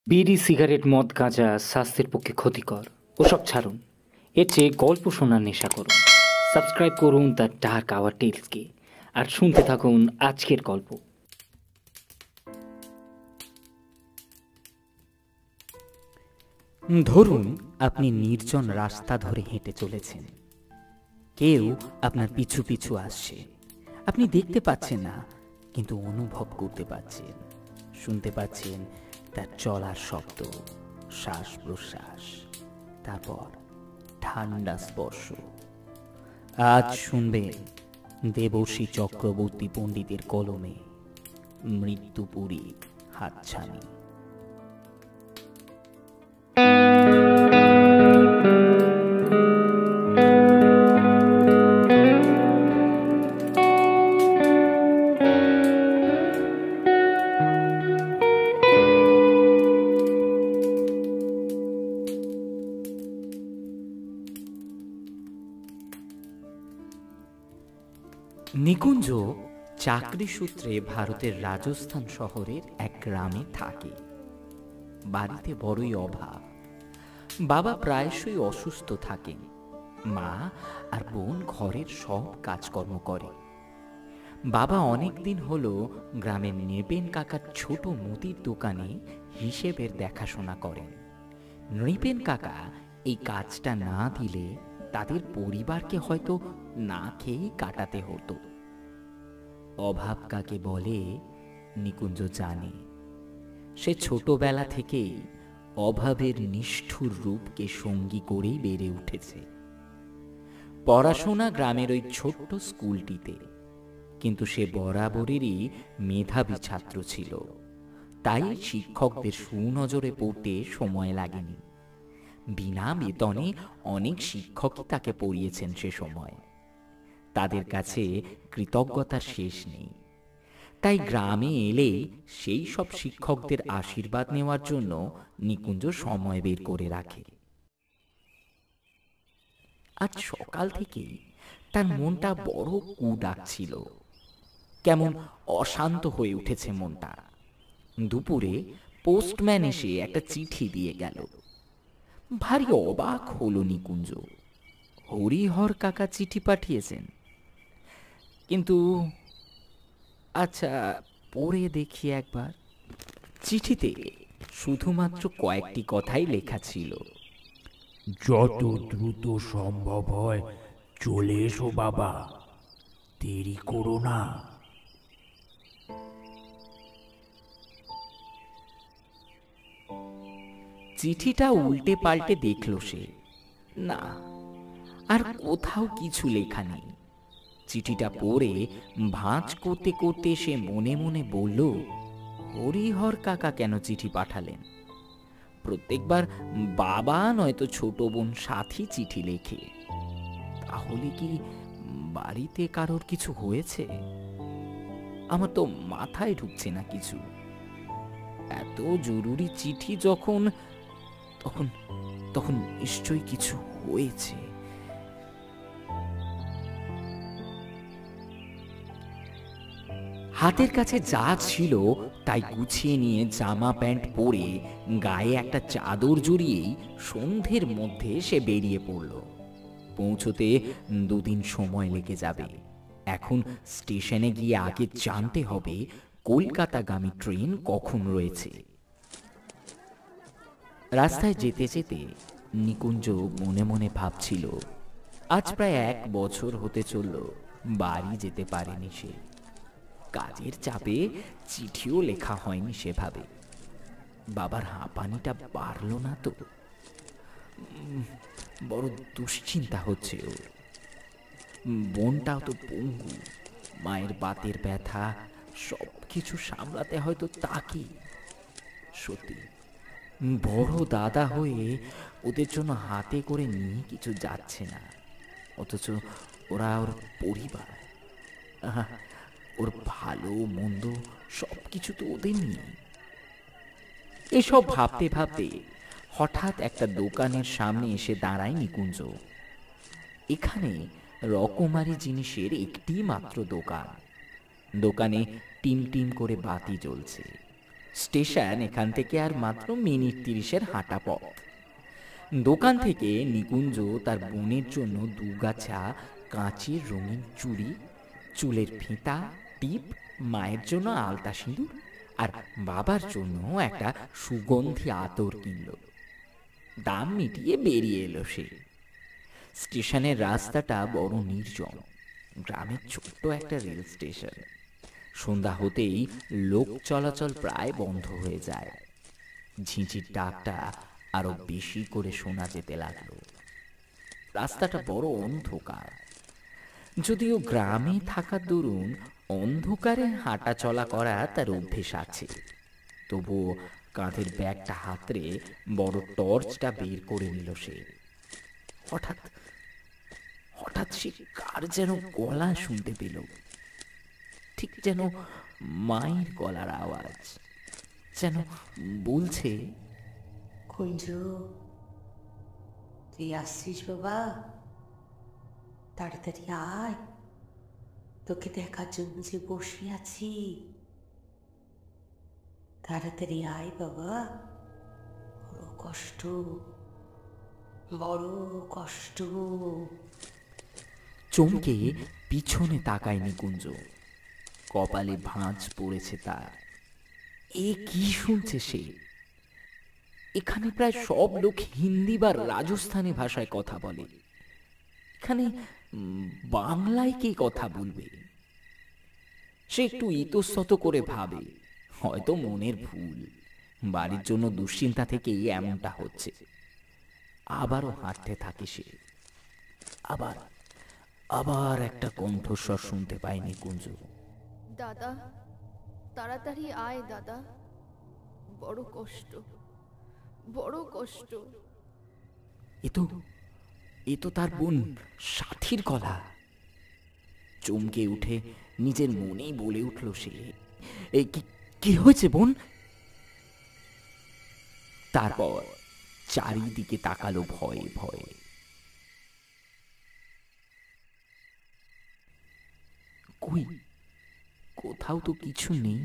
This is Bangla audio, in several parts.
বিড়ি, সিগারেট, মদ, গাঁজা স্বাস্থ্যের পক্ষে ক্ষতিকর। ওসব ছাড়ুন, এর চেয়ে গল্প শোনার নেশা করুন। সাবস্ক্রাইব করুন দ্য ডার্ক আওয়ার টেলসকে আর শুনতে থাকুন আজকের গল্প। ধরুন আপনি নির্জন রাস্তা ধরে হেঁটে চলেছেন। কেউ আপনার পিছু পিছু আসছে। আপনি দেখতে পাচ্ছেন না, কিন্তু অনুভব করতে পাচ্ছেন, শুনতে পাচ্ছেন তার চলার শব্দ, শ্বাস প্রশ্বাস, তারপর ঠান্ডা স্পর্শ। আজ শুনবেন দেবশ্রী চক্রবর্তী পণ্ডিতের কলমে মৃত্যুপুরী হাতছানি। নিকুঞ্জ চাকরি সূত্রে ভারতের রাজস্থান শহরের এক গ্রামে থাকে। বাড়িতে বড়ই অভাব। বাবা প্রায়শই অসুস্থ থাকেন। মা আর বোন ঘরের সব কাজকর্ম করে। বাবা অনেকদিন হলো গ্রামের নৃপেন কাকার ছোট মুদির দোকানে হিসেবের দেখাশোনা করেন। নৃপেন কাকা এই কাজটা না দিলে তাদের পরিবারকে হয়তো না খেয়েই কাটাতে হতো। অভাব কাকে বলে নিকুঞ্জ জানে। সে ছোটবেলা থেকেই অভাবের নিষ্ঠুর রূপকে সঙ্গী করেই বেড়ে উঠেছে। পড়াশোনা গ্রামের ওই ছোট্ট স্কুলটিতে, কিন্তু সে বরাবরেরই মেধাবী ছাত্র ছিল। তাই শিক্ষকদের সুনজরে পড়তে সময় লাগেনি। বিনা বেতনে অনেক শিক্ষকই তাকে পড়িয়েছেন সে সময়। তাদের কাছে কৃতজ্ঞতার শেষ নেই। তাই গ্রামে এলে সেই সব শিক্ষকদের আশীর্বাদ নেওয়ার জন্য নিকুঞ্জ সময় বের করে রাখে। আজ সকাল থেকেই তার মনটা বড় কু ডাকছিল। কেমন অশান্ত হয়ে উঠেছে মনটা। দুপুরে পোস্টম্যান এসে একটা চিঠি দিয়ে গেল। ভারী অবাক হলো নিকুঞ্জ। হরিহর কাকা চিঠি পাঠিয়েছেন। কিন্তু আচ্ছা, পড়ে দেখি একবার। চিঠিতে শুধুমাত্র কয়েকটি কথাই লেখা ছিল। যত দ্রুত সম্ভব হয় চলে এসো বাবা, দেরি করো না। চিঠিটা উল্টে পাল্টে দেখল সে। না, আর কোথাও কিছু লেখা নেই। চিঠিটা পড়ে ভাঁজ করতে করতে সে মনে মনে বলল, হরিহর কাকা কেন চিঠি পাঠালেন? প্রত্যেকবার বাবা নয়তো ছোট বোন সাথী চিঠি লেখে। তাহলে কি বাড়িতে কারোর কিছু হয়েছে? আমার তো মাথায় ঢুকছে না কিছু। এত জরুরি চিঠি যখন, তখন তখন নিশ্চয়ই কিছু হয়েছে। হাতের কাছে যা ছিল তাই গুছিয়ে নিয়ে জামা প্যান্ট পরে গায়ে একটা চাদর জড়িয়েই সন্ধ্যের মধ্যে সে বেরিয়ে পড়ল। পৌঁছতে 2 দিন সময় লেগে যাবে। এখন স্টেশনে গিয়ে আগে জানতে হবে কলকাতাগামী ট্রেন কখন রয়েছে। রাস্তায় যেতে যেতে নিকুঞ্জ মনে মনে ভাবছিল, আজ প্রায় 1 বছর হতে চলল বাড়ি যেতে পারেনি সে। কাজের চাপে চিঠিও লেখা হয়নি সেভাবে। বাবার হাঁপানিটা বাড়ল না তো? বড় দুশ্চিন্তা হচ্ছে ওর। বোনটাও তো পঙ্গু, মায়ের বাতের ব্যথা, সব কিছু সামলাতে হয়তো তাকে। সত্যি বড় দাদা হয়ে ওদের জন্য হাতে করে নিয়ে কিছু যাচ্ছে না, অথচ ওরা ওর পরিবার। ওর ভালো মন্দ সব কিছু তো ওদের নিয়ে। এসব ভাবতে ভাবতে হঠাৎ একটা দোকানের সামনে এসে দাঁড়ায় নিকুঞ্জ। এখানে রকমারি জিনিসের একটি মাত্র দোকান। দোকানে টিম টিম করে বাতি জ্বলছে। স্টেশন এখান থেকে আর মাত্র মিনিট 30-এর হাঁটা পথ। দোকান থেকে নিকুঞ্জ তার বোনের জন্য দুগাছা কাঁচের রঙিন চুড়ি, চুলের ফিতা, টিপ, মায়ের জন্য আলতা সিঁদুর আর বাবার জন্য একটা সুগন্ধি আতর কিনল। দাম মিটিয়ে বেরিয়ে এলো সে। স্টেশনের রাস্তাটা বড় নির্জন, গ্রামের ছোট্ট একটা রেল স্টেশন। সন্ধ্যা হতেই লোক চলাচল প্রায় বন্ধ হয়ে যায়। ঝিঁঝির ডাকটা আরো বেশি করে শোনা যেতে লাগলো। রাস্তাটা বড় অন্ধকার, যদিও গ্রামে থাকার দরুন অন্ধকারে হাঁটা চলা করা তার অভ্যেস আছে। তবুও কাঁধের ব্যাগটা হাতড়ে বড় টর্চটা বের করে নিল সে। হঠাৎ হঠাৎ সে কার যেন গলা শুনতে পেল, ঠিক যেন মায়ের গলার আওয়াজ, যেন বলছে, কুঞ্জু, তুই আসছিস বাবা? তাড়াতাড়ি আয়, তোকে দেখার জন্য যে বসে আছি। তাড়াতাড়ি আয় বাবা, বড় কষ্ট, বড় কষ্ট। চমকে পিছনে তাকায় নিকুঞ্জ। কপালে ভাঁজ পড়েছে তার। এ কি শুনছে সে? এখানে প্রায় সব লোক হিন্দি বা রাজস্থানী ভাষায় কথা বলে, এখানে বাংলায় কি কথা বলবে? সে একটু ইতস্তত করে ভাবে, হয়তো মনের ভুল, বাড়ির জন্য দুশ্চিন্তা থেকেই এমনটা হচ্ছে। আবারও হাঁটতে থাকে সে। আবার আবার একটা কণ্ঠস্বর শুনতে পায় নিকুঞ্জ। দাদা, তাড়াতাড়ি আয় দাদা, বড় কষ্ট, বড় কষ্ট। এ তো তার বোন সাথীর গলা। চমকে উঠে নিজের মনেই বলে উঠল সে, কি হয়েছে বোন? তারপর চারিদিকে তাকালো ভয়ে ভয়ে। কই, কোথাও তো কিছু নেই।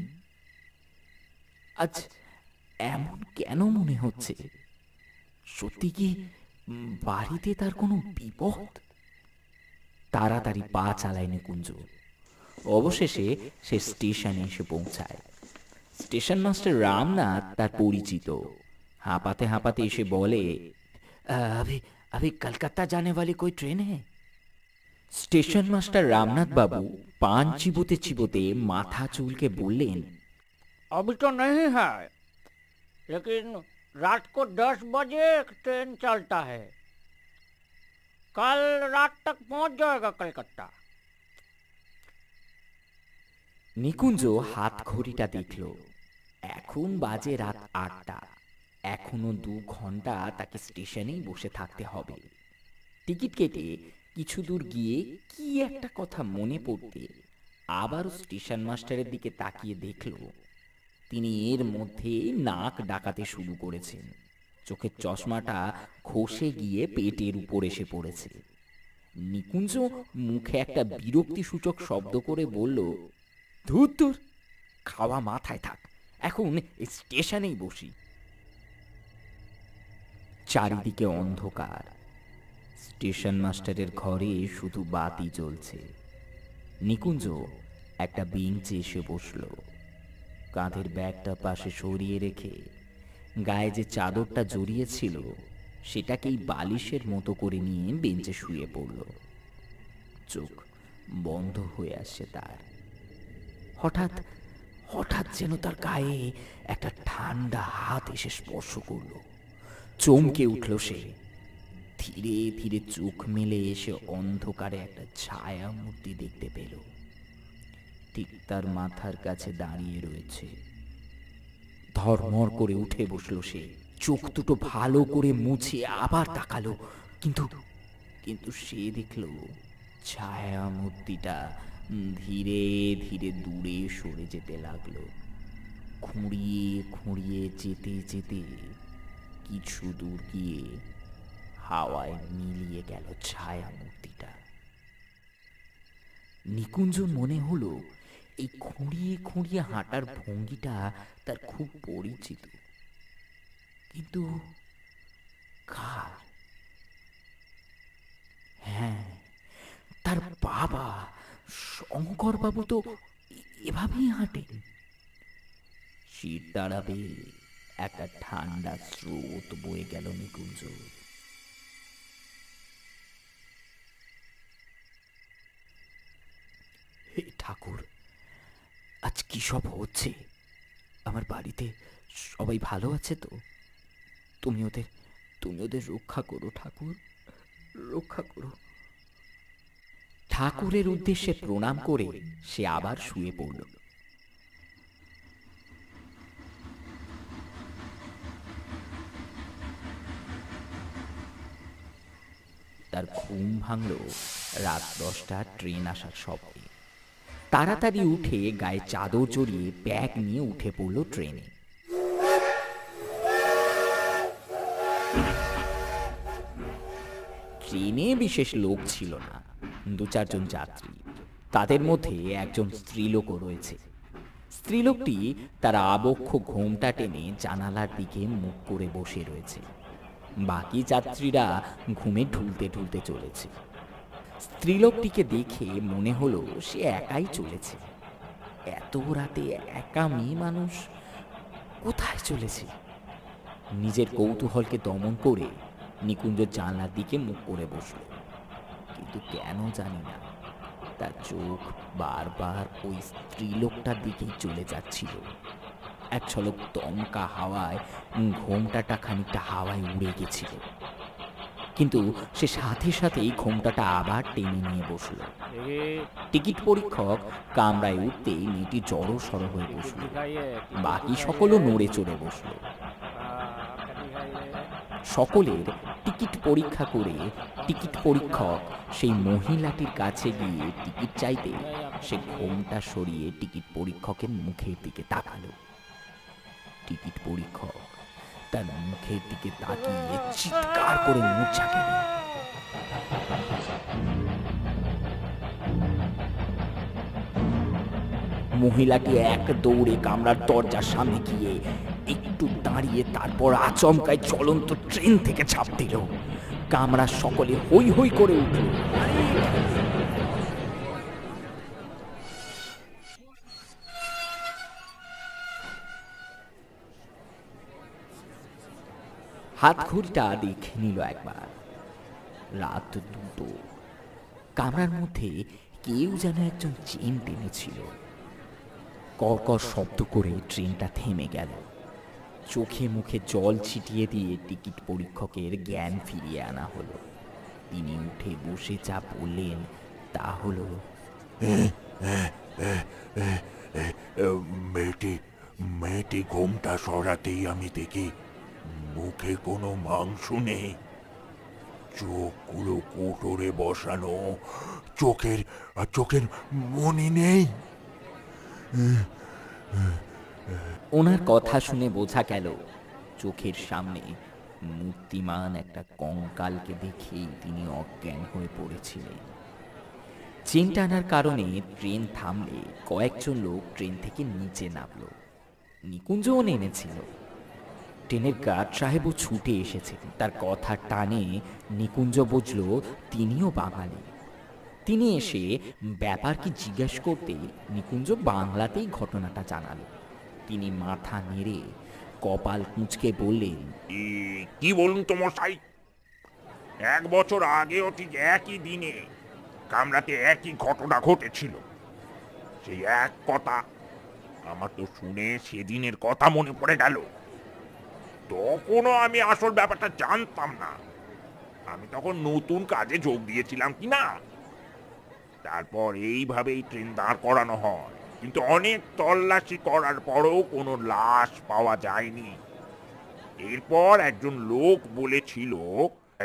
আজ এমন কেন মনে হচ্ছে? সত্যি কি বাড়িতে তার কোনো বিপদ? তাড়াতাড়ি পা চালায় নিকুঞ্জ। অবশেষে সে স্টেশনে এসে পৌঁছায়। স্টেশন মাস্টার রামনাথ তার পরিচিত। হাঁপাতে হাঁপাতে এসে বলে, अभी कलकत्ता जाने वाली कोई ट्रेन है? স্টেশন মাস্টার রামনাথ বাবু পান চিবোতে চিবোতে মাথা চুলকে বললেন, अभी तो नहीं है, लेकिन रात को 10 बजे एक ट्रेन चलता है। कल रात तक पहुंच जाएगा कलकत्ता। নিকুঞ্জ হাত ঘড়িটা দেখল। এখন বাজে রাত 8টা। এখনো 2 ঘন্টা তাকে স্টেশনেই বসে থাকতে হবে। টিকিট কেটে কিছু দূর গিয়ে কি একটা কথা মনে পড়তে আবারও স্টেশন মাস্টারের দিকে তাকিয়ে দেখল তিনি এর মধ্যে নাক ডাকাতে শুরু করেছেন। চোখের চশমাটা খসে গিয়ে পেটের উপর এসে পড়েছে। নিকুঞ্জ মুখে একটা বিরক্তিসূচক শব্দ করে বলল, ধুর ধুর, খাওয়া মাথায় থাক, এখন স্টেশনেই বসি। চারিদিকে অন্ধকার। স্টেশন মাস্টারের ঘরে শুধু বাতি জ্বলছে। নিকুঞ্জ একটা বেঞ্চে এসে বসল। কাঁধের ব্যাগটা পাশে সরিয়ে রেখে গায়ে যে চাদরটা জড়িয়েছিল সেটাকেই বালিশের মতো করে নিয়ে বেঞ্চে শুয়ে পড়ল। চোখ বন্ধ হয়ে আসছে তার। হঠাৎ হঠাৎ যেন তার গায়ে একটা ঠান্ডা হাত এসে স্পর্শ করল। চমকে উঠল সে। ধীরে ধীরে চোখ মেলে এসে অন্ধকারে একটা ছায়া মূর্তি দেখতে পেল। ঠিক তার মাথার কাছে দাঁড়িয়ে রয়েছে। ধর্মর করে উঠে বসলো সে। চোখ দুটো ভালো করে মুছে আবার তাকালো, কিন্তু সে দেখল ছায়া মূর্তিটা ধীরে ধীরে দূরে সরে যেতে লাগলো। খুঁড়িয়ে খুঁড়িয়ে যেতে যেতে কিছু দূর গিয়ে হাওয়ায় মিলিয়ে গেল ছায়া মূর্তিটা। নিকুঞ্জর মনে হলো এই খুঁড়িয়ে খুঁড়িয়ে হাঁটার ভঙ্গিটা তার খুব পরিচিত, কিন্তু কার? হ্যাঁ, তার বাবা শঙ্করবাবু তো এভাবেই হাঁটেন। শীত দাঁড়াবে, একটা ঠান্ডা স্রোত বয়ে গেল নিকুঞ্জ। হে ঠাকুর, আজ কি সব হচ্ছে? আমার বাড়িতে সবাই ভালো আছে তো? তুমি ওদের রক্ষা করো ঠাকুর, রক্ষা করো। ঠাকুরের উদ্দেশ্যে প্রণাম করে সে আবার শুয়ে পড়ল। তার ঘুম ভাঙল রাত 10টা ট্রেন আসার শব্দে। তাড়াতাড়ি উঠে গায়ে চাদর জড়িয়ে ব্যাগ নিয়ে উঠে পড়ল ট্রেনে। ট্রেনে বিশেষ লোক ছিল না, 2-4 জন যাত্রী। তাদের মধ্যে একজন স্ত্রীলোকও রয়েছে। স্ত্রীলোকটি তার আবক্ষ ঘোমটা টেনে জানালার দিকে মুখ করে বসে রয়েছে। বাকি যাত্রীরা ঘুমে ঢুলতে ঢুলতে চলেছে। স্ত্রীলোকটিকে দেখে মনে হলো সে একাই চলেছে। এত রাতে একা মেয়ে মানুষ কোথায় চলেছে? নিজের কৌতূহলকে দমন করে নিকুঞ্জ জানলার দিকে মুখ করে বসল, কিন্তু কেন জানি না তার চোখ বারবার ওই স্ত্রীলোকটার দিকেই চলে যাচ্ছিল। এক ঝলক দমকা হাওয়ায় ঘোমটাটা খানিকটা হাওয়ায় উড়ে গেছিল, কিন্তু সে সাথে সাথেই ঘোমটাটা আবার টেনে নিয়ে বসল। টিকিট পরীক্ষক কামরায় উঠতেই মেয়েটি জড়ো সড়ো হয়ে বসল। বাকি সকলও নড়ে চড়ে বসল। সকলের টিকিট পরীক্ষা করে টিকিট পরীক্ষক সেই মহিলাটির কাছে গিয়ে টিকিট চাইতে সে ঘোমটা সরিয়ে টিকিট পরীক্ষকের মুখের দিকে তাকালো। টিকিট পরীক্ষক তার মুখের দিকে তাকিয়ে চিৎকার করে মূর্ছা গেল। মহিলাটি এক দৌড়ে কামরার দরজার সামনে গিয়ে একটু দাঁড়িয়ে তারপর আচমকায় চলন্ত ট্রেন থেকে ঝাঁপ দিল। কামরার সকলে হই হই করে উঠল। হাত ঘড়িটা দেখে নিল একবার। রাত 2টো। কামরার মধ্যে কেউ যেন একজন চেন টেনেছিল। কর্কর শব্দ করে ট্রেনটা থেমে গেল। চোখে মুখে জল ছিটিয়ে দিয়ে টিকিট পরীক্ষকের জ্ঞান ফিরিয়ে আনা হলো। তিনি উঠে বসে যা বললেন তা হলো, মেয়েটি ঘোমটা সরাতেই আমি দেখি মুখে কোনো মাংস নেই, চোখগুলো কোটরে বসানো, চোখের মনি নেই। ওনার কথা শুনে বোঝা গেল চোখের সামনে মূর্তিমান একটা কঙ্কালকে দেখেই তিনি অজ্ঞান হয়ে পড়েছিলেন। চেন টানার কারণে ট্রেন থামলে কয়েকজন লোক ট্রেন থেকে নিচে নামল। নিকুঞ্জও নেমেছিল। ট্রেনের গার্ড সাহেবও ছুটে এসেছেন। তার কথা টানে নিকুঞ্জ বুঝল তিনিও বাঙালি। তিনি এসে ব্যাপার কি জিজ্ঞেস করতে নিকুঞ্জ বাংলাতেই ঘটনাটা জানালো। তিনি মাথা নেড়ে কপাল কুঁচকে বললেন, কি বলুন তো মশাই, 1 বছর আগেও ঠিক একই দিনে কামরাতে একই ঘটনা ঘটেছিল। সেই এক কথা আমার তো শুনে সেদিনের কথা মনে পড়ে গেল। তখনও আমি আসল ব্যাপারটা জানতাম না। আমি তখন নতুন কাজে যোগ দিয়েছিলাম কিনা। তারপর এইভাবেই ট্রেন দাঁড় করানো হয়, কিন্তু অনেক তল্লাশি করার পরও কোনো লাশ পাওয়া যায়নি। এরপর একজন লোক বলেছিল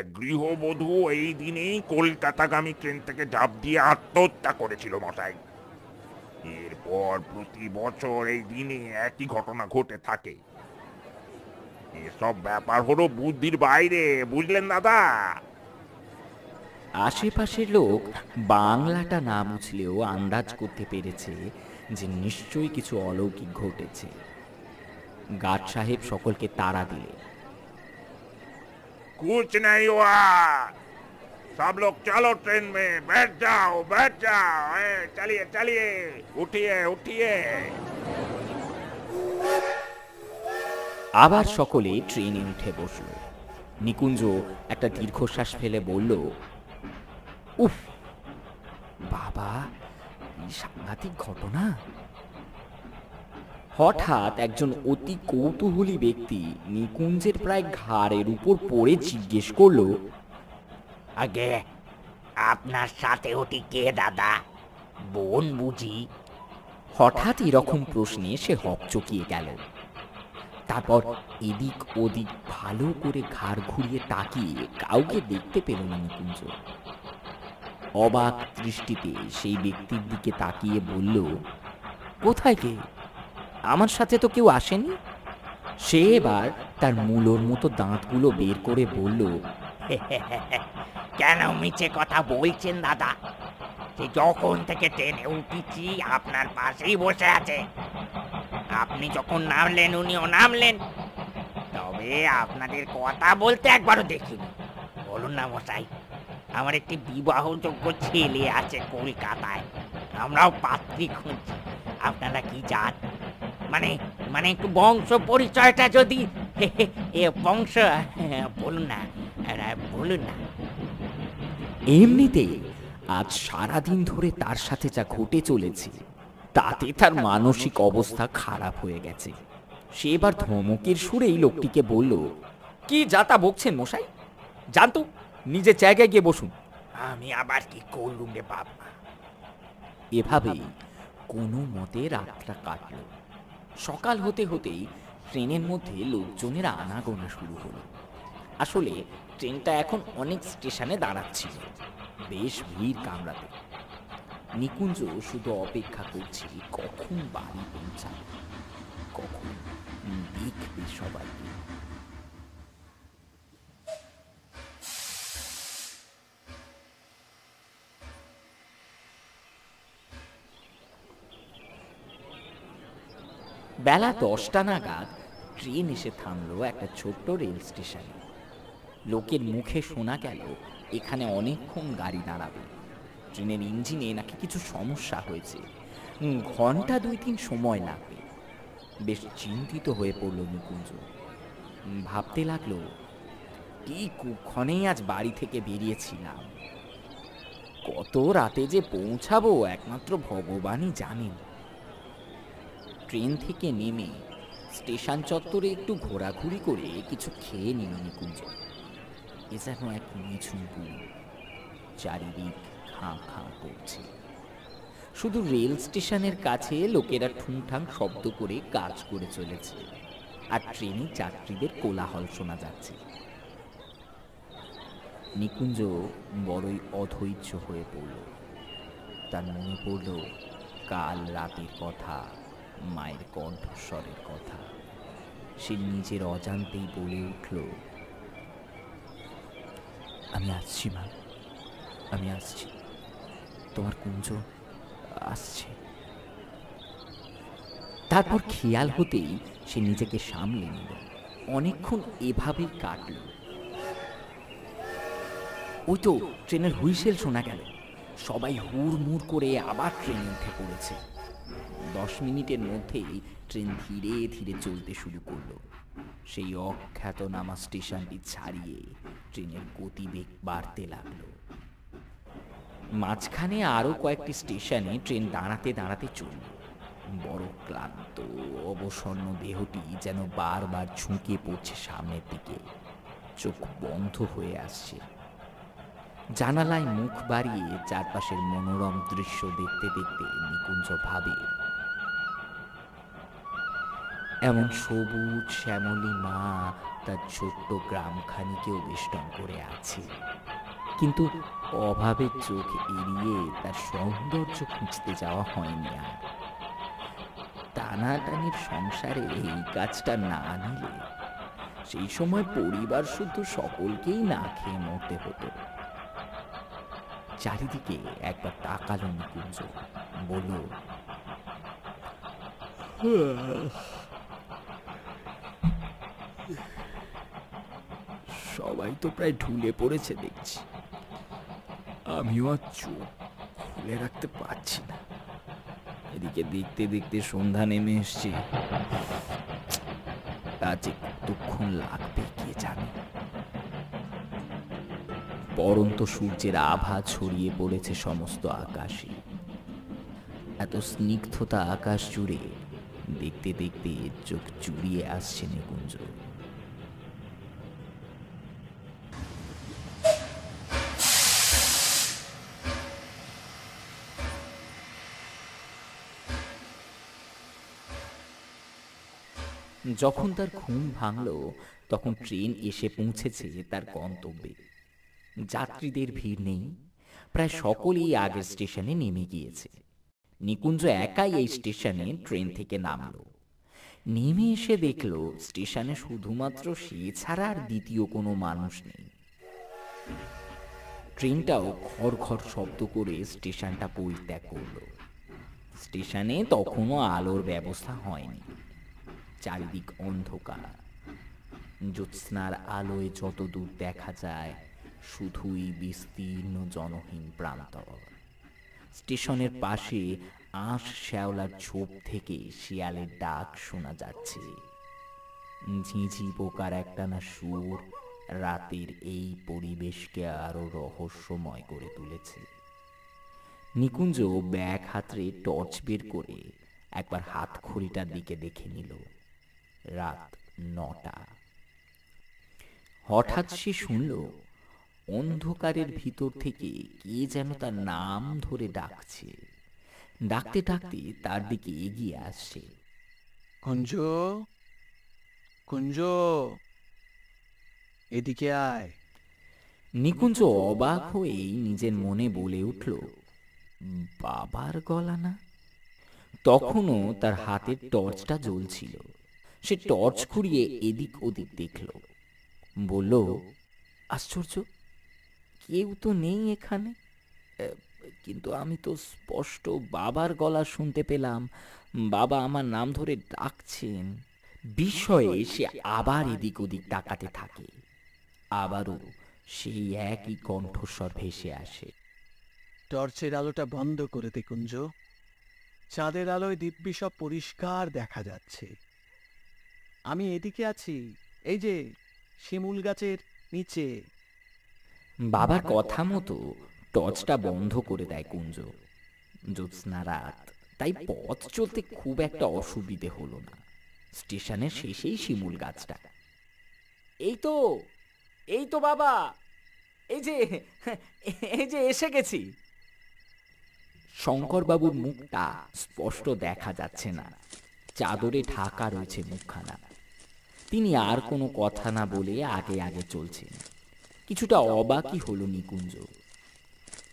এক গৃহবধূ এই দিনেই কলকাতাগামী ট্রেন থেকে ঝাঁপ দিয়ে আত্মহত্যা করেছিল মশাই। এরপর প্রতি বছর এই দিনে একই ঘটনা ঘটে থাকে। এসব ব্যাপার হলো বুদ্ধির বাইরে, বুঝলেন দাদা? আশেপাশের লোক বাংলাটা না বুঝলেও আন্দাজ করতে পেরেছে যে নিশ্চয়ই কিছু অলৌকিক ঘটেছে। গার্ড সাহেব সকলকে তাড়া দিলে। कुछ नहीं हुआ, सब लोग चलो ट्रेन में, बैठ जाओ बैठ जाओ, चलिए चलिए, उठिए उठिए। আবার সকলে ট্রেনে উঠে বসল। নিকুঞ্জ একটা দীর্ঘশ্বাস ফেলে বলল, উফ বাবা, এই সাংঘাতিক ঘটনা। হঠাৎ একজন অতি কৌতূহলী ব্যক্তি নিকুঞ্জের প্রায় ঘাড়ের উপর পড়ে জিজ্ঞেস করল, আগে আপনার সাথে ওটি কে দাদা? বোন বুঝি? হঠাৎ এরকম প্রশ্নে সে হকচকিয়ে গেল। তারপর এদিক ওদিক ভালো করে ঘাড় ঘুরিয়ে তাকিয়ে কাউকে দেখতে পেল না নিকুঞ্জ। অবাক দৃষ্টিতে সেই ব্যক্তির দিকে তাকিয়ে বলল, কোথায় কে? আমার সাথে তো কেউ আসেনি। সে এবার তার মূলোর মতো দাঁতগুলো বের করে বলল, কেন মিছে কথা বলছেন দাদা? সে যখন থেকে ট্রেনে উঠেছি আপনার পাশেই বসে আছে। আপনি যখন নামলেন উনিও নামলেন, তবে আপনাদের কথা বলতে একবারও দেখিনি। বলুন না মশাই, আমার একটি বিবাহযোগ্য ছেলে আছে কলকাতায়, আমরাও পাত্রী খুঁজছি। আপনারা কি চান? মানে মানে একটু বংশ পরিচয়টা যদি বংশ বলুন না, বলুন না। এমনিতে আজ সারাদিন ধরে তার সাথে যা ঘটে চলেছে তাতে তার মানসিক অবস্থা খারাপ হয়ে গেছে। সে এবার ধমকের সুরেই লোকটিকে বলল, কি যাতা বকছেন মশাই? জানতো, নিজের জায়গায় গিয়ে বসুন। আমি আবার কি করলুম রে বাবা? এভাবেই কোনো মতে রাতটা কাটল। সকাল হতে হতেই ট্রেনের মধ্যে লোকজনের আনাগোনা শুরু হলো। আসলে ট্রেনটা এখন অনেক স্টেশনে দাঁড়াচ্ছিল, বেশ ভিড় কামরাতে। নিকুঞ্জ শুধু অপেক্ষা করছে কখন বাড়ি পৌঁছাবে, কখন দেখবে সবাইকে। বেলা 10টা নাগাদ ট্রেন এসে থামলো একটা ছোট্ট রেল স্টেশনে। লোকের মুখে শোনা গেল এখানে অনেকক্ষণ গাড়ি দাঁড়াবে। ট্রেনের ইঞ্জিনে নাকি কিছু সমস্যা হয়েছে, ঘন্টা 2-3 সময় লাগবে। বেশ চিন্তিত হয়ে পড়ল নিকুঞ্জ। ভাবতে লাগলো, কি কুক্ষণেই আজ বাড়ি থেকে বেরিয়েছিলাম, কত রাতে যে পৌঁছাবো একমাত্র ভগবানই জানেন। ট্রেন থেকে নেমে স্টেশন চত্বরে একটু ঘোরাঘুরি করে কিছু খেয়ে নিল নিকুঞ্জ। এ যেন এক নিঝুম পুরী, চারিদিক খাঁ খাঁ করছে। শুধু রেল স্টেশনের কাছে লোকেরা ঠুংঠাং শব্দ করে কাজ করে চলেছে, আর ট্রেনে যাত্রীদের কোলাহল শোনা যাচ্ছে। নিকুঞ্জ বড়ই অধৈর্য হয়ে পড়ল। তার মনে পড়ল কাল রাতের কথা, মায়ের কণ্ঠস্বরের কথা। সে নিজের অজান্তেই বলে উঠল, আমি আসছি মা, আমি আসছি, তোমার কুঞ্জ আসছে। তারপর খেয়াল হতেই সে নিজেকে সামলে নিল। অনেকক্ষণ এভাবেই কাটল। ওই তো ট্রেনের হুইসেল শোনা গেল। সবাই হুড়মুড় করে আবার ট্রেনে উঠে পড়েছে। 10 মিনিটের মধ্যেই ট্রেন ধীরে ধীরে চলতে শুরু করলো। সেই অখ্যাতনামা স্টেশনটি ছাড়িয়ে ট্রেনের গতিবেগ বাড়তে লাগলো। মাঝখানে আরো কয়েকটি স্টেশনে ট্রেন দাঁড়াতে দাঁড়াতে চলল। বড় ক্লান্ত অবসন্ন দেহটি যেন বারবার ঝুঁকে পড়ছে সামনের দিকে, চোখ বন্ধ হয়ে আসছে। জানালায় মুখ বাড়িয়ে চারপাশের মনোরম দৃশ্য দেখতে দেখতে নিকুঞ্জ ভাবে, এমন সবুজ শ্যামলী মা তার ছোট্ট গ্রামখানিকেও বেষ্টন করে আছে, কিন্তু অভাবের চোখ এড়িয়ে তার সৌন্দর্য খুঁজতে যাওয়া হয়নি আর। টানাটানির সংসারে এই কাজটা না নিলে সেই সময় পরিবার শুদ্ধ সকলকেই না খেয়ে মরতে হতো। চারিদিকে একবার তাকালো নিকুঞ্জ, বলল, সবাই তো প্রায় ঢুলে পড়েছে দেখছি, আমিও আর চোখ খুলে রাখতে পারছি না। এদিকে দেখতে দেখতে সন্ধ্যা নেমে এসছে, আজ কতক্ষণ লাগবে কে জানে। পরন্ত সূর্যের আভা ছড়িয়ে পড়েছে সমস্ত আকাশে। এত স্নিগ্ধতা আকাশ জুড়ে, দেখতে দেখতে চোখ জুড়িয়ে আসছে নিকুঞ্জ। যখন তার ঘুম ভাঙল তখন ট্রেন এসে পৌঁছেছে তার গন্তব্যে। যাত্রীদের ভিড় নেই, প্রায় সকলেই আগের স্টেশনে নেমে গিয়েছে। নিকুঞ্জ একাই এই স্টেশনে ট্রেন থেকে নামলো। নেমে এসে দেখল স্টেশনে শুধুমাত্র সে ছাড়া আর দ্বিতীয় কোনো মানুষ নেই। ট্রেনটাও ঘর ঘর শব্দ করে স্টেশনটা পরিত্যাগ করলো। স্টেশনে তখনও আলোর ব্যবস্থা হয়নি, চারিদিক অন্ধকার। জ্যোৎস্নার আলোয় যত দূর দেখা যায় শুধুই বিস্তীর্ণ জনহীন প্রান্তর। স্টেশনের পাশে আঁশ শ্যাওলার ঝোপ থেকে শিয়ালের ডাক শোনা যাচ্ছে। ঝিঝি পোকার একটানা সুর রাতের এই পরিবেশকে আরো রহস্যময় করে তুলেছে। নিকুঞ্জ ব্যাগ হাতড়ে টর্চ বের করে একবার হাতঘড়িটার দিকে দেখে নিল। রাত 9টা। হঠাৎ সে শুনল অন্ধকারের ভিতর থেকে কে যেন তার নাম ধরে ডাকছে। ডাকতে ডাকতে তার দিকে এগিয়ে আসছে। কুঞ্জ, কুঞ্জ, এদিকে আয়। নিকুঞ্জ অবাক হয়েই নিজের মনে বলে উঠল, বাবার গলা না? তখনও তার হাতের টর্চটা জ্বলছিল। সে টর্চ ঘুরিয়ে এদিক ওদিক দেখল, বলল, আশ্চর্য, কেউ তো নেই এখানে। কিন্তু আমি তো স্পষ্ট বাবার গলা শুনতে পেলাম। বাবা আমার নাম ধরে ডাকছেন। বিস্ময়ে সে আবার এদিক ওদিক তাকাতে থাকে। আবারও সেই একই কণ্ঠস্বর ভেসে আসে, টর্চের আলোটা বন্ধ করে দে কুঞ্জ। চাঁদের আলোয় দিব্যি সব পরিষ্কার দেখা যাচ্ছে। আমি এদিকে আছি, এই যে শিমুল গাছের নিচে। বাবার কথা মতো টর্চটা বন্ধ করে দেয় কুঞ্জ। জ্যোৎস্না রাত, তাই পথ চলতে খুব একটা অসুবিধে হলো না। স্টেশনের শেষেই শিমুল গাছটা। এই তো বাবা, এই যে এসে গেছি। শঙ্করবাবুর মুখটা স্পষ্ট দেখা যাচ্ছে না, চাদরে ঢাকা রয়েছে মুখখানা। তিনি আর কোনো কথা না বলে আগে আগে চলছেন। কিছুটা অবাকই হলো নিকুঞ্জ।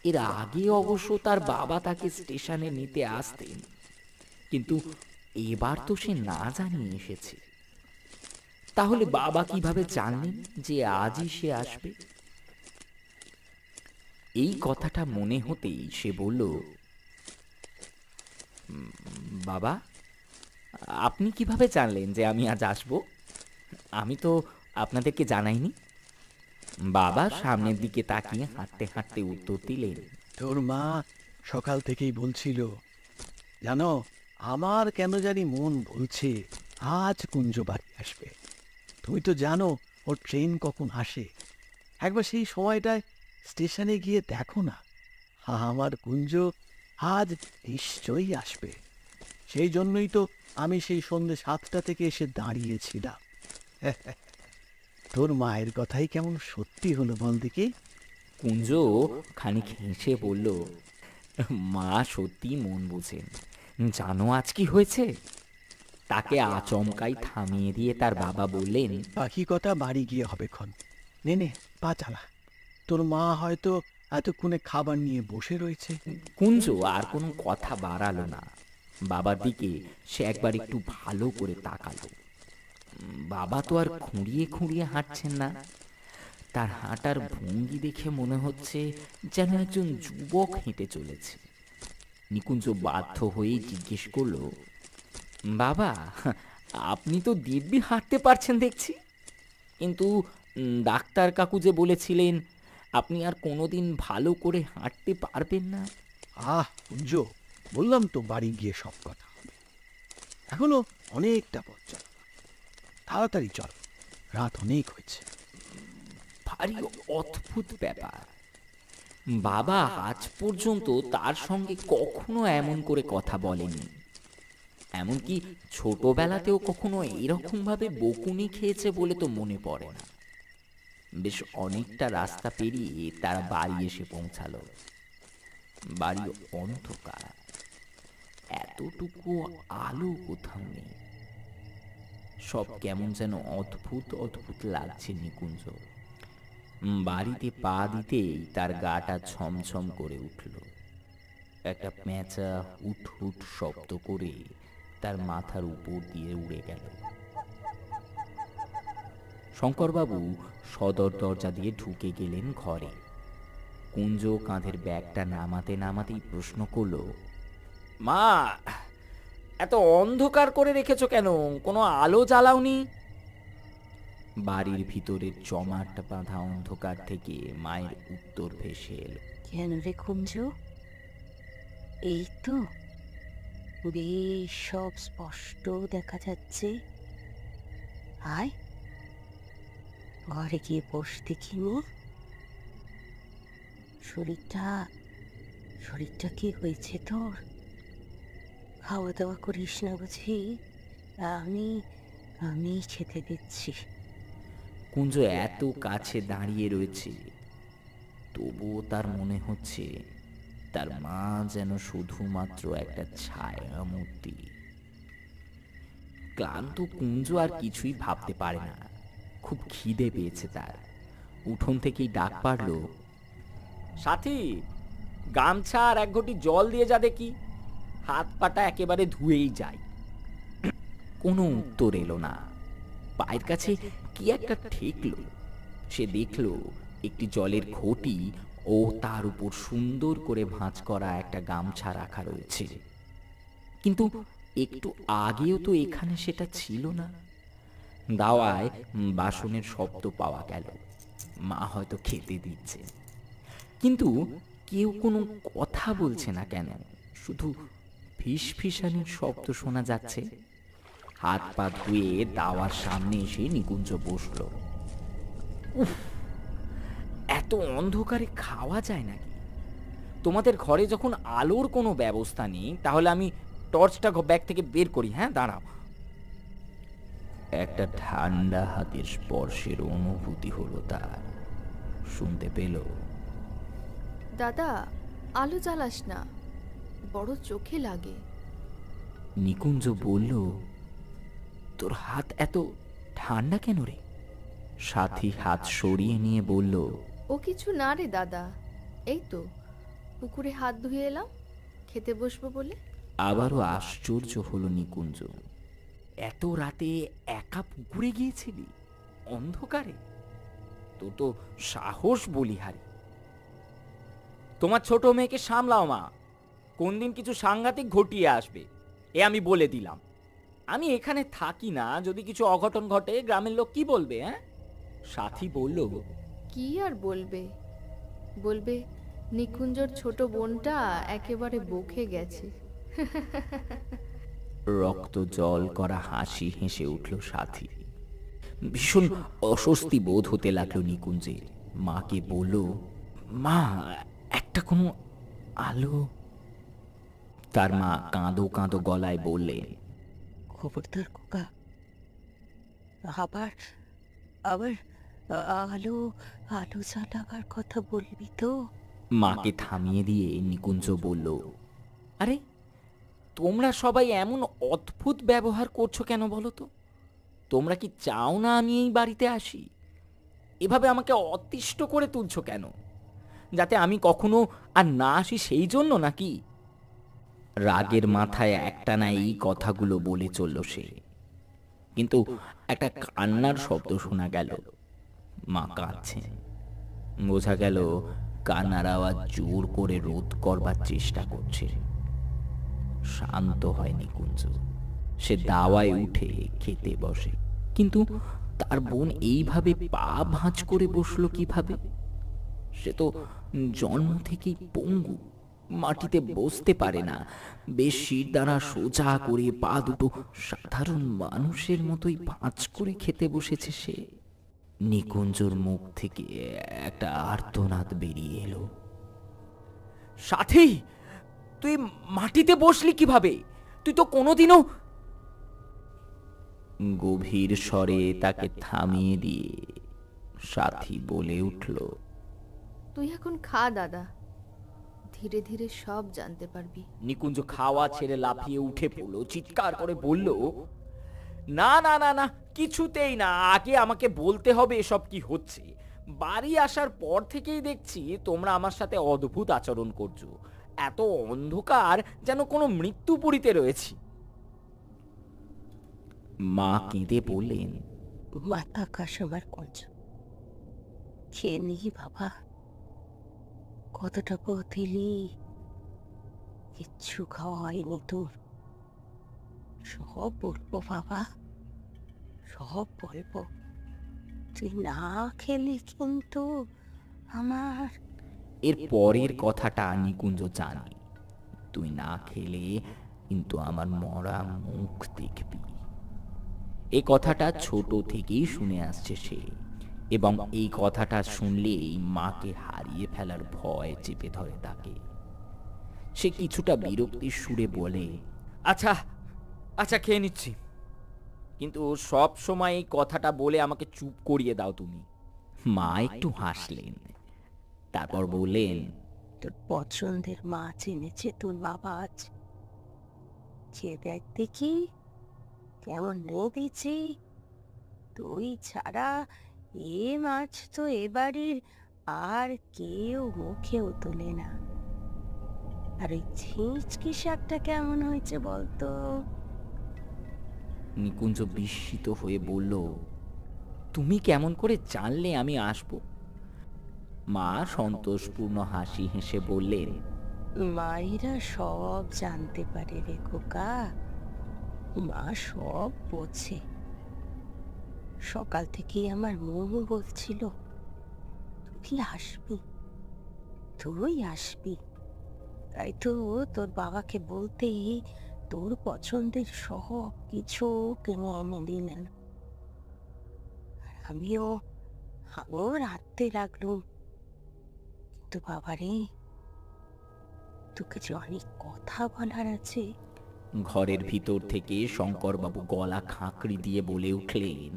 এর আগে অবশ্য তার বাবা তাকে স্টেশনে নিতে আসতেন, কিন্তু এবার তো সে না জানিয়ে এসেছে। তাহলে বাবা কিভাবে জানলেন যে আজই সে আসবে? এই কথাটা মনে হতেই সে বলল, বাবা, আপনি কিভাবে জানলেন যে আমি আজ আসব? আমি তো আপনাদেরকে জানাইনি। বাবা সামনের দিকে তাকিয়ে হাঁটতে হাঁটতে উত্তর দিলেন, তোর মা সকাল থেকেই বলছিল, জানো, আমার কেন জানি মন বলছে আজ কুঞ্জ বাড়ি আসবে। তুমি তো জানো ওর ট্রেন কখন আসে। একবার সেই সময়টায় স্টেশনে গিয়ে দেখো না, আমার কুঞ্জ আজ নিশ্চয়ই আসবে। সেই জন্যই তো আমি সেই সন্ধ্যে 7টা থেকে এসে দাঁড়িয়েছিলাম। তোর মায়ের কথাই কেমন সত্যি হলো বল দেখি। কুঞ্জ খানিক হেসে বলল, মা সত্যি মন বোঝেন। জানো আজ কি হয়েছে? তাকে আচমকাই থামিয়ে দিয়ে তার বাবা বললেন, বাকি কথা বাড়ি গিয়ে হবে ক্ষণ। নে নে, পা চালা। তোর মা হয়তো এতক্ষণে খাবার নিয়ে বসে রয়েছে। কুঞ্জ আর কোনো কথা বাড়ালো না। বাবার দিকে সে একবার একটু ভালো করে তাকালো। বাবা তো আর খুঁড়িয়ে খুঁড়িয়ে হাঁটছেন না। তার হাঁটার ভঙ্গি দেখে মনে হচ্ছে যেন একজন যুবক হেঁটে চলেছে। নিকুঞ্জ বাধ্য হয়েই জিজ্ঞেস করলো, বাবা, আপনি তো দিব্যি হাঁটতে পারছেন দেখছি, কিন্তু ডাক্তার কাকু যে বলেছিলেন আপনি আর কোনোদিন ভালো করে হাঁটতে পারবেন না। কুঞ্জ, বললাম তো বাড়ি গিয়ে সব কথা হবে। এখনো অনেকটা পথ চল, তাড়াতাড়ি চল, রাত অনেক হয়েছে। ভারী অদ্ভুত ব্যাপার, বাবা আজ পর্যন্ত তার সঙ্গে কখনো এমন করে কথা বলেনি। এমনকি ছোটবেলাতেও কখনো এরকম ভাবে বকুনি খেয়েছে বলে তো মনে পড়ে না। বেশ অনেকটা রাস্তা পেরিয়ে তারা বাড়ি এসে পৌঁছালো। বাড়ি অন্ধকার, এতটুকু আলো কোথাও নেই। সব কেমন যেন অদ্ভুত অদ্ভুত লাগছে নিকুঞ্জ। বাড়িতে পা দিতেই তার গাটা ছমছম করে উঠল। একটা পেঁচা হুট হুট শব্দ করে তার মাথার উপর দিয়ে উড়ে গেল। শঙ্করবাবু সদর দরজা দিয়ে ঢুকে গেলেন ঘরে। কুঞ্জ কাঁধের ব্যাগটা নামাতে নামাতেই প্রশ্ন করল, মা, এত অন্ধকার করে রেখেছো কেন? কোনো আলো জ্বালাওনি? বাড়ির ভিতরের জমাট বাঁধা অন্ধকার থেকে মায়ের উত্তর ভেসে এলো, কেন রে কুঞ্জ? এই তো বেশ সব স্পষ্ট দেখা যাচ্ছে। আয়, ঘরে গিয়ে বস দেখিনি। শরীরটা কি হয়েছে তোর? খাওয়া দাওয়া করিস না বুঝি? আমি খেতে দিচ্ছি। কুঞ্জ এত কাছে দাঁড়িয়ে রয়েছে, তবুও তার মনে হচ্ছে তার মা যেন শুধুমাত্র একটা ছায়া মূর্তি। ক্লান্ত কুঞ্জ আর কিছুই ভাবতে পারে না। খুব খিদে পেয়েছে তার। উঠোন থেকেই ডাক পারল, সাথী, গামছা আর এক ঘটি জল দিয়ে যা দেখি, হাত পাটা একেবারে ধুয়েই যায়। কোনো উত্তর এলো না। পায়ের কাছে কি একটা ঠেকলো। সে দেখল একটি জলের ঘটি ও তার উপর সুন্দর করে ভাঁজ করা একটা গামছা রাখা রয়েছে। কিন্তু একটু আগেও তো এখানে সেটা ছিল না। দাওয়ায় বাসনের শব্দ পাওয়া গেল। মা হয়তো খেতে দিচ্ছে, কিন্তু কেউ কোনো কথা বলছে না কেন? শুধু ফিসফিসানির শব্দ শোনা যাচ্ছে। হাত পা ধুয়ে দাওয়ার সামনে এসে নিকুঞ্জ বসল। উফ, এত অন্ধকারে খাওয়া যায় নাকি? তোমাদের ঘরে যখন আলোর কোনো ব্যবস্থা নেই, তাহলে আমি টর্চটা ব্যাগ থেকে বের করি। হ্যাঁ, দাঁড়াও। একটা ঠান্ডা হাতের স্পর্শের অনুভূতি হলো তার। শুনতে পেল, দাদা, আলো জ্বালাস না, বড় চোখে লাগে। নিকুঞ্জ বলল, তোর হাত এত ঠান্ডা কেন রে? সাথী হাত সরিয়ে নিয়ে বলল, ও কিছু না রে দাদা, এই তো পুকুরে হাত ধুয়ে এলাম খেতে বসবো বলে। আবারও আশ্চর্য হলো নিকুঞ্জ। এত রাতে একা পুকুরে গিয়েছিলি অন্ধকারে? তোর তো সাহস বলিহারি। তোমার ছোট মেয়েকে সামলাও মা, কোন দিন কিছু সাংঘাতিক ঘটিয়ে আসবে এ আমি বলে দিলাম। আমি এখানে থাকি না, যদি কিছু অঘটন ঘটে গ্রামের লোক কি বলবে? হ্যাঁ, সাথী বলল, কি আর বলবে, বলবে নিকুঞ্জর ছোট বোনটা একেবারে বকে গেছে। রক্ত জল করা হাসি হেসে উঠল সাথী। ভীষণ অস্বস্তি বোধ হতে লাগলো নিকুঞ্জের। মাকে বলল, মা, একটা কোনো আলো। তার মা কাঁদো কাঁদো গলায় বললেন, খবরদার খোকা, আবার আবার আলো আলো জ্বালাবার কথা বলবি তো? মাকে থামিয়ে দিয়ে নিকুঞ্জ বলল, আরে তোমরা সবাই এমন অদ্ভুত ব্যবহার করছো কেন বলো তো? তোমরা কি চাও না আমি এই বাড়িতে আসি? এভাবে আমাকে অতিষ্ঠ করে তুলছো কেন? যাতে আমি কখনো আর না আসি সেই জন্য নাকি? রাগের মাথায় একটানা এই কথাগুলো বলে চলল সে। কিন্তু একটা কান্নার শব্দ শোনা গেল। মা কাঁদছে। বোঝা গেল কান্নার আওয়াজ জোর করে রোধ করবার চেষ্টা করছে। শান্ত হয় নিকুঞ্জ। সে দাওয়ায় উঠে খেতে বসে। কিন্তু তার বোন এইভাবে পা ভাঁজ করে বসলো কিভাবে? সে তো জন্ম থেকেই পঙ্গু, মাটিতে বসতে পারে না। বেশ শির দ্বারা সোজা করে পা দুটো সাধারণ মানুষের মতোই ভাঁজ করে খেতে বসেছে সে। নিকুঞ্জর মুখ থেকে একটা আর্তনাদ বেরিয়ে এলো। সাথী, তুই মাটিতে বসলি কিভাবে? তুই তো কোনোদিনও... গভীর স্বরে তাকে থামিয়ে দিয়ে সাথী বলে উঠল, তুই এখন খা দাদা, ধীরে ধীরে সব জানতে পারবি। নিকুঞ্জ খাওয়া ছেড়ে লাফিয়ে উঠে পড়লো, চিৎকার করে বলল, না না না না, কিছুতেই না, আগে আমাকে বলতে হবে এসব কি হচ্ছে। বাড়ি আসার পর থেকেই দেখছি তোমরা আমার সাথে অদ্ভুত আচরণ করছো, এত অন্ধকার যেন কোনো মৃত্যুপুরীতে রয়েছি। মা কেঁদে বললেন, মাথা কাশাবার কঞ্চ, খেয়ে নি বাবা, কতটা পথিলি, কিচ্ছু খাওয়া হয়নি তোর। সব বলবো বাবা, সব বলবো, তুই না খেলি কিন্তু আমার... এর পরের কথাটা নিকুঞ্জ জানে, তুই না খেলে কিন্তু আমার মরা মুখ দেখবি। এই কথাটা ছোট থেকেই শুনে আসছে সে, এবং এই কথাটা শুনলেই মাকে হারিয়ে ফেলার ভয় চেপে ধরে তাকে। সে কিছুটা বিরক্তির সুরে বলে, আচ্ছা আচ্ছা, খেয়ে নিচ্ছি, কিন্তু সব সময় এই কথাটা বলে আমাকে চুপ করিয়ে দাও তুমি। মা একটু হাসলেন, তারপর বললেন, তোর পছন্দের মাছ এনেছে তোর বাবা আজ, খেয়ে দেখ দেখি কেমন রেঁধেছি। তুই ছাড়া এ মাছ তো এবাড়ির আর কেউ মুখেও তোলে না। আর ওই ছিঁচকি শাকটা কেমন হয়েছে বলতো? নিকুঞ্জ বিস্মিত হয়ে বলল, তুমি কেমন করে জানলে আমি আসব? মা সন্তোষপূর্ণ হাসি হেসে বললেন, মায়েরা সব জানতে পারে রে খোকা, মা সব বোঝে। সকাল থেকেই আমার মন বলছিল তুই আসবি, তুই আসবি। তাই তো তোর বাবাকে বলতেই তোর পছন্দের সব কিছু কিনে এনে দিলেন। আর আমিও রাখতে লাগলুম। কিন্তু বাবারে, তোকে যে অনেক কথা বলার আছে। ঘরের ভিতর থেকে শঙ্করবাবু গলা খাঁকড়ি দিয়ে বলে উঠলেন,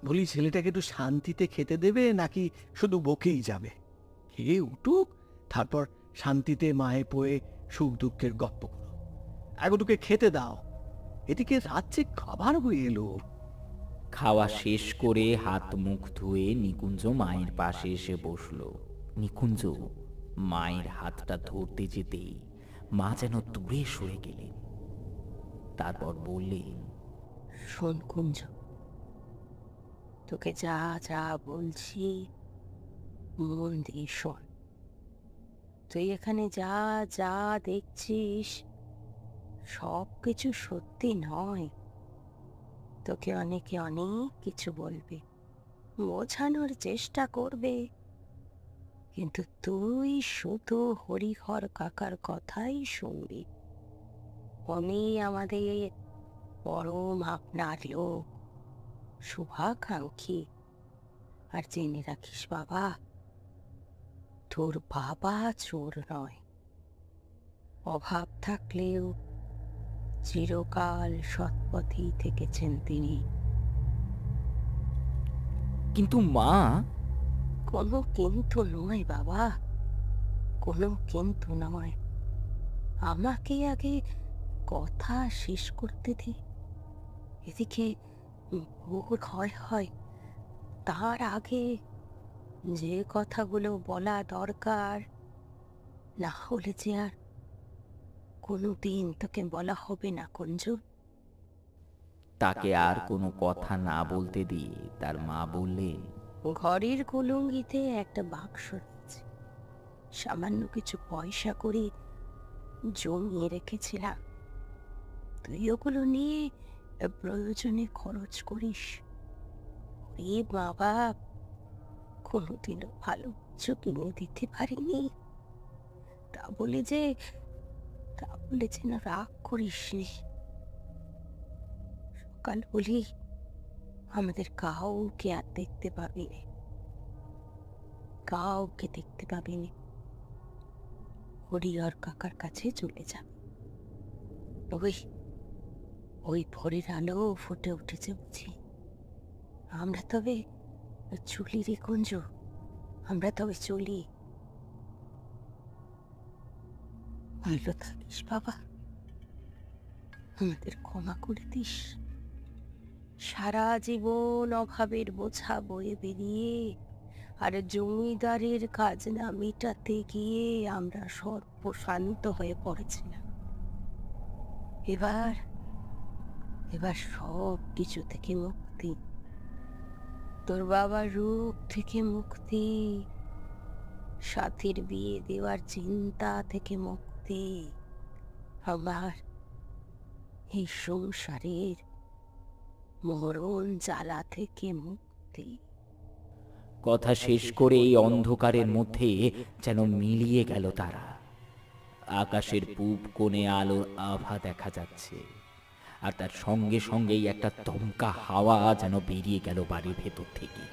বলি, ছেলেটাকে একটু শান্তিতে খেতে দেবে নাকি শুধু বকেই যাবে? খেয়ে উঠুক, তারপর শান্তিতে মায়ে পোয়ে সুখ দুঃখের গপ্প করো। এগুলোকে খেতে দাও, এদিকে রাত্রে খাবার হয়ে এলো। খাওয়া শেষ করে হাত মুখ ধুয়ে নিকুঞ্জ মায়ের পাশে এসে বসল। নিকুঞ্জ মায়ের হাতটা ধরতে যেতেই মা যেন দূরে সরে গেলেন। তারপর বললেন, শোন কুঞ্জ, তোকে যা যা বলছি মন দিয়ে শোন। তুই এখানে যা যা দেখছিস সব কিছু সত্যি নয়। তোকে অনেকে অনেক কিছু বলবে, বোঝানোর চেষ্টা করবে, কিন্তু তুই শুধু হরিহর কাকার কথাই শুনবি। উনি আমাদের পরম আপনার লোক, শুভাকাঙ্ক্ষী। আর জেনে রাখিস বাবা, তোর বাবা চোর নয়। অভাব থাকলেও চিরকাল সৎপথেই থেকেছেন তিনি। কিন্তু মা... কোনো কিন্তু নয় বাবা, কোনো কিন্তু নয়। আমাকে আগে কথা শেষ করতে দে। এদিকে ভোর হয়, তার আগে যে কথাগুলো বলা দরকার, না হলে যে আর কোনোদিন তোকে বলা হবে না কুঞ্জ। তাকে আর কোনো কথা না বলতে দিয়ে তার মা বললেন, ঘরের কুলুঙ্গিতে একটা বাক্স রয়েছে, সামান্য কিছু পয়সা করে জমিয়ে রেখেছিলাম। তুই ওগুলো নিয়ে প্রয়োজনে খরচ করিস। এ মা বাপ কোনোদিনও ভালো কিছু কিনে দিতে পারিনি, তা বলে যে না রাগ করিস নি। সকাল হলেই আমাদের কাউকে আর দেখতে পাবি না, কাউকে দেখতে পাবি না। হরিহর কাকার কাছে চলে যাবে। ওই ওই ভোরের আলো ফুটে উঠেছে বুঝি। আমরা তবে চলি রে কুঞ্জ, আমরা তবে চলি। ভালো থাকিস বাবা, আমাদের ক্ষমা করে দিস। সারা জীবন অভাবের বোঝা বয়ে বেরিয়ে আর জমিদারের খাজনা মেটাতে গিয়ে আমরা সর্বশান্ত হয়ে পড়েছিলাম। এবার এবার সব কিছু থেকে মুক্তি, তোর বাবার রূপ থেকে মুক্তি, সাথীর বিয়ে দেওয়ার চিন্তা থেকে মুক্তি, আমার এই সংসারের মরণ জ্বালা থেকে মুক্তি। কথা শেষ করে এই অন্ধকারের মধ্যে যেন মিলিয়ে গেল তারা। আকাশের পূব কোণে আলোর আভা দেখা যাচ্ছে, আর তার সঙ্গে সঙ্গেই একটা দমকা হাওয়া যেন বেরিয়ে গেল বাড়ির ভেতর থেকে।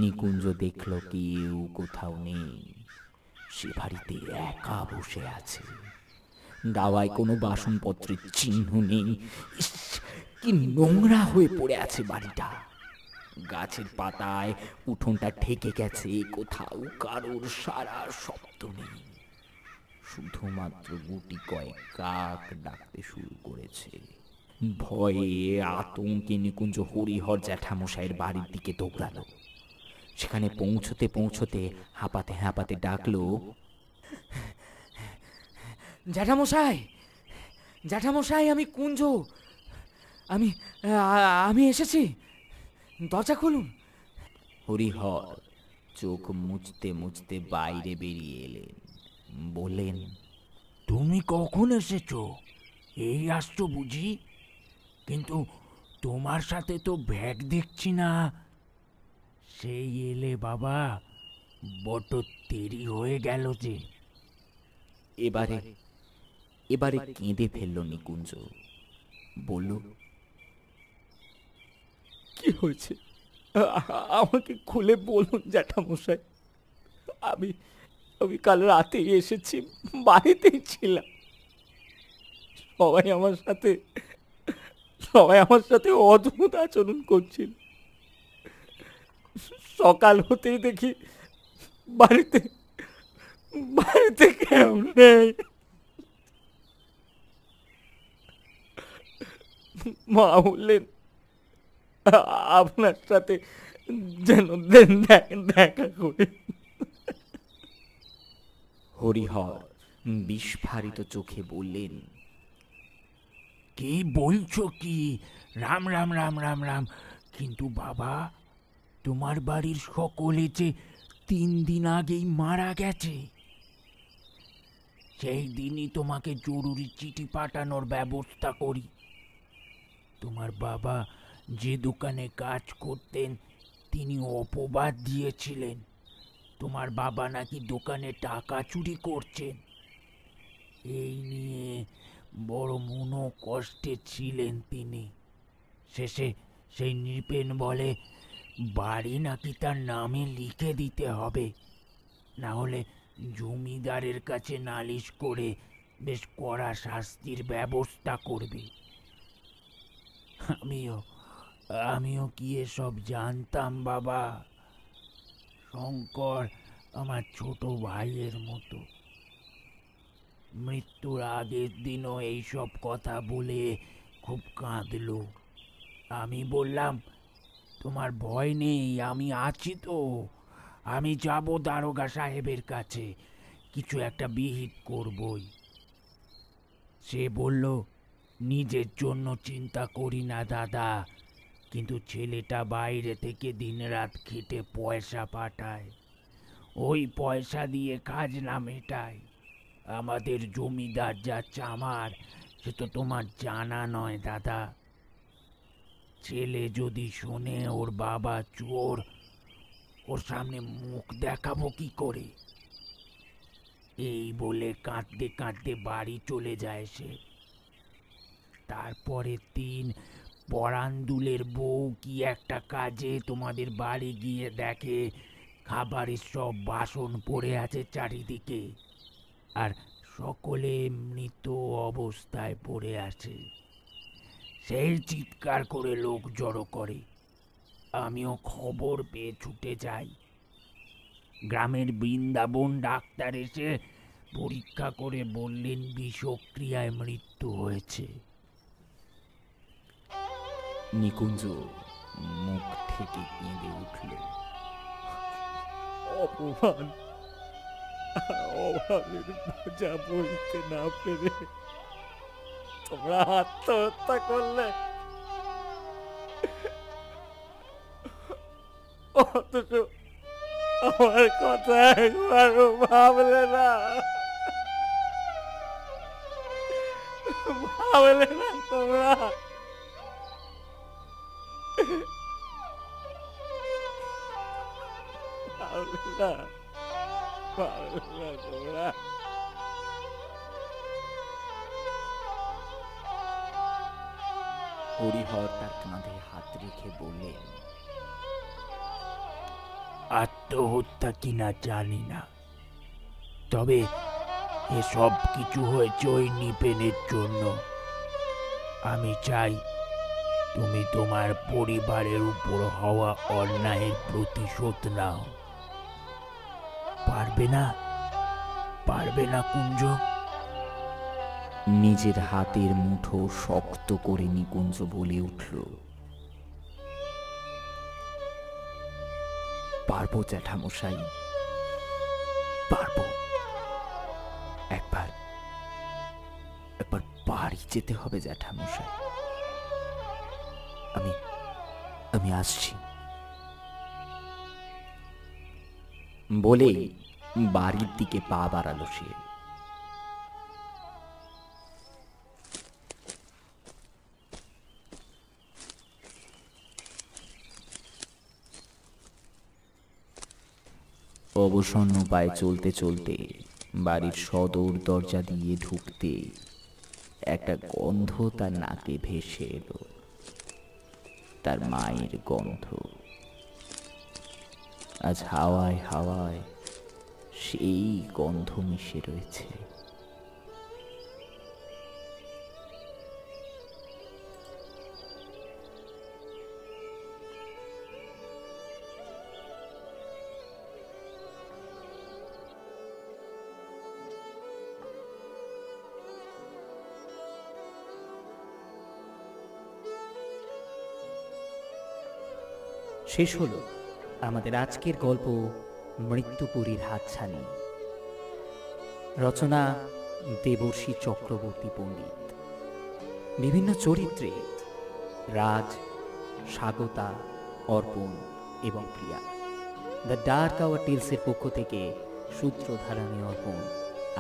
নিকুঞ্জ দেখল কেউ কোথাও নেই। সে বাড়িতে একা বসে আছে। দাওয়ায় কোনো বাসনপত্রের চিহ্ন নেই। ইস, কি নোংরা হয়ে পড়ে আছে বাড়িটা। গাছের পাতায় উঠোনটা ঢেকে গেছে, কোথাও কারোর সারা শব্দ নেই। শুধুমাত্র গুটি কয়েক কাক ডাকতে শুরু করেছে। ভয়ে আতঙ্কে নিকুঞ্জ হরিহর জ্যাঠামশাইয়ের বাড়ির দিকে দৌড়ালো। সেখানে পৌঁছতে পৌঁছতে হাঁপাতে হাঁপাতে ডাকলো, জ্যাঠামশাই, জ্যাঠামশাই, আমি কুঞ্জ, আমি আমি এসেছি, দরজা খুলুন। হরিহর চোখ মুছতে মুছতে বাইরে বেরিয়ে এলেন। বললেন, তুমি কখন এসেছো? এই আসছো বুঝি? কিন্তু তোমার সাথে তো ব্যাগ দেখছি না। সেই এলে বাবা, বড্ড দেরি হয়ে গেল যে। এবারে কেঁদে ফেলল নিকুঞ্জ। বলল, কি হয়েছে আমাকে খুলে বলুন জ্যাঠামশাই। আমি আমি কাল রাতে এসেছি, বাড়িতেই ছিলাম। সবাই আমার সাথে অদ্ভুত আচরণ করছিল। সকাল হতেই দেখি বাড়িতে কেউ নেই। মা বললেন আপনার সাথে যেন দেখা করে। হরিহর বিস্ফারিত চোখে বললেন, কি বলছো কি? রাম রাম রাম রাম রাম। কিন্তু বাবা, তোমার বাড়ির সকলে যে 3 দিন আগেই মারা গেছে। সেই দিনই তোমাকে জরুরি চিঠি পাঠানোর ব্যবস্থা করি। তোমার বাবা যে দোকানে কাজ করতেন, তিনি অপবাদ দিয়েছিলেন তোমার বাবা নাকি দোকানে টাকা চুরি করছেন। এই নিয়ে বড় মনোকষ্টে ছিলেন তিনি। শেষে সেই নৃপেন বলে বাড়ি নাকি তার নামে লিখে দিতে হবে, না হলে জমিদারের কাছে নালিশ করে বেশ কড়া শাস্তির ব্যবস্থা করবে। আমিও কি এসব জানতাম বাবা? শঙ্কর আমার ছোট ভাইয়ের মতো। মৃত্যুর আগের দিনও এইসব কথা বলে খুব কাঁদলো। আমি বললাম, তোমার ভয় নেই, আমি আছি তো। আমি যাব দারোগা সাহেবের কাছে, কিছু একটা বিহিত করবই। সে বলল, নিজের জন্য চিন্তা করি না দাদা, কিন্তু ছেলেটা বাইরে থেকে দিনরাত খেটে পয়সা পাঠায়। ওই পয়সা দিয়ে খাজনা মেটাই। আমাদের জমিদার যা চামার সে তো তোমার জানা নয় দাদা। ছেলে যদি শোনে ওর বাবা চোর, ওর সামনে মুখ দেখাবো কি করে? এই বলে কাঁদতে কাঁদতে বাড়ি চলে যায় সে। তারপরে পরান্দুলের বউ কি একটা কাজে তোমাদের বাড়ি গিয়ে দেখে খাবারের সব বাসন পড়ে আছে চারিদিকে, আর সকলে মৃত অবস্থায় পড়ে আছে। সেই চিৎকার করে লোক জড়ো করে। আমিও খবর পেয়ে ছুটে যাই। গ্রামের বৃন্দাবন ডাক্তার এসে পরীক্ষা করে বললেন বিষক্রিয়ায় মৃত্যু হয়েছে। নিকুঞ্জ মুখ থেকে কেঁদে উঠল। অপমান, অভাবের বোঝা বলতে না পেরে তোমরা আত্মহত্যা করলে, অথচ আমার কথা একবারও ভাবলে না, ভাবলে না তোমরা। হরিহর তার কাঁধে হাত রেখে বললেন, আত্মহত্যা কিনা জানি না, তবে এসব কিছু হয়েছে ওই নিপেনের জন্য। আমি চাই তুমি তোমার পরিবারের উপর হওয়া অন্যায়ের প্রতিশোধ নাও। পারবে না? পারবে না কুঞ্জ? নিজের হাতের মুঠো শক্ত করে নিকুঞ্জ বলে উঠল, পারবো জ্যাঠামশাই, পারবো। একবার বাড়ি যেতে হবে জ্যাঠামশাই। আমি আসছি। বলেই বাড়ির দিকে পা বাড়ালো সে। অবসন্ন পায়ে চলতে চলতে বাড়ির সদর দরজা দিয়ে ঢুকতে একটা গন্ধ তার নাকে ভেসে এলো, তার মায়ের গন্ধ। আজ হাওয়ায় হাওয়ায় সেই গন্ধ মিশে রয়েছে। শেষ হলো আমাদের আজকের গল্প মৃত্যুপুরীর হাতছানি। রচনা দেবর্ষী চক্রবর্তী পণ্ডিত। বিভিন্ন চরিত্রে রাজ, স্বাগতা, অর্পণ এবং প্রিয়া। দ্য ডার্ক আওয়ার টেলসের পক্ষ থেকে সূত্রধারানী অর্পণ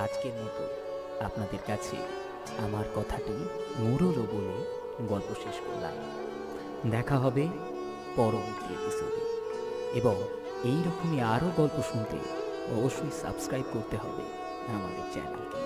আজকের মতো আপনাদের কাছে আমার কথাটি মোড়লো বলে গল্প শেষ করলাম। দেখা হবে পরবর্তী এপিসোডে, এবং এই রকমই আরও গল্প শুনতে অবশ্যই সাবস্ক্রাইব করতে হবে আমাদের চ্যানেলকে।